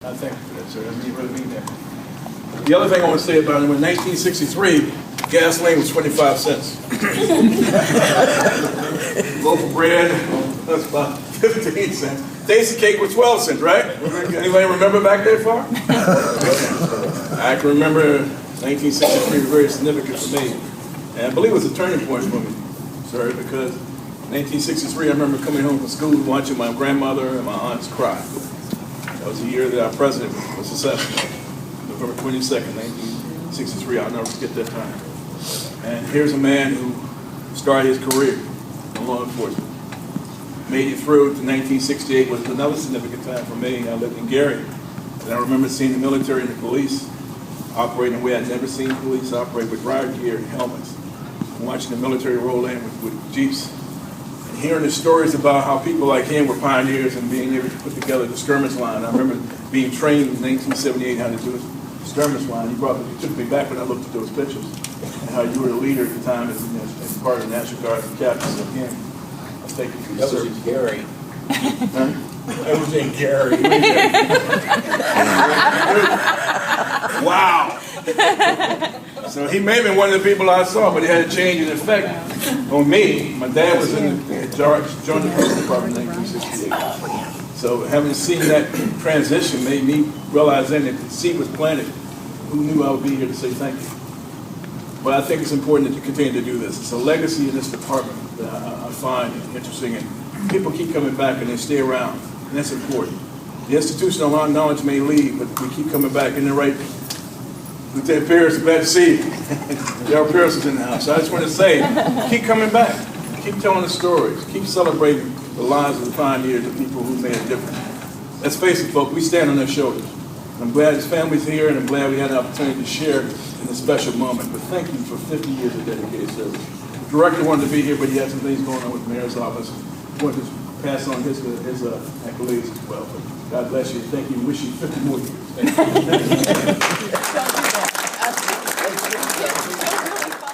I thank you for that, sir. I really mean that. The other thing I want to say about it, in 1963, gasoline was 25 cents. Loaf of bread, that's about 15 cents. Daisy cake was 12 cents, right? Anybody remember back that far? I can remember 1963 was very significant for me. And I believe it was a turning point for me, sir, because 1963, I remember coming home from school watching my grandmother and my aunts cry. That was the year that our president was assassinated, November 22nd, 1963. I'll never forget that time. And here's a man who started his career in law enforcement. Made it through to 1968 was another significant time for me. I lived in Gary, and I remember seeing the military and the police operate in a way I'd never seen police operate with riot gear and helmets. And watching the military roll in with jeeps, and hearing the stories about how people like him were pioneers and being able to put together the skirmish line. I remember being trained in 1978 how to do a skirmish line. He took me back when I looked at those pictures, and how you were a leader at the time as part of the National Guard and captain. So again, thank you for your service. That was in Gary. Huh? That was in Gary. Wow. So he may have been one of the people I saw, but he had a change in effect on me. My dad was in the joined the police department in 1968. So having seen that transition made me realize then that the seed was planted. Who knew I would be here to say thank you? But I think it's important that you continue to do this. It's a legacy in this department that I find interesting, and people keep coming back and they stay around, and that's important. The institutional knowledge may leave, but we keep coming back in the right. Lieutenant Pierce, glad to see you. Darryl Pierce is in the house. So I just want to say, keep coming back. Keep telling the stories. Keep celebrating the lives of the pioneers, the people who made a difference. Let's face it, folks, we stand on their shoulders. I'm glad his family's here, and I'm glad we had an opportunity to share in this special moment. But thank you for 50 years of dedicated service. The director wanted to be here, but he had some things going on with the mayor's office. He wanted to pass on his accolades as well. But God bless you. Thank you. Wish you 50 more years. Thank you.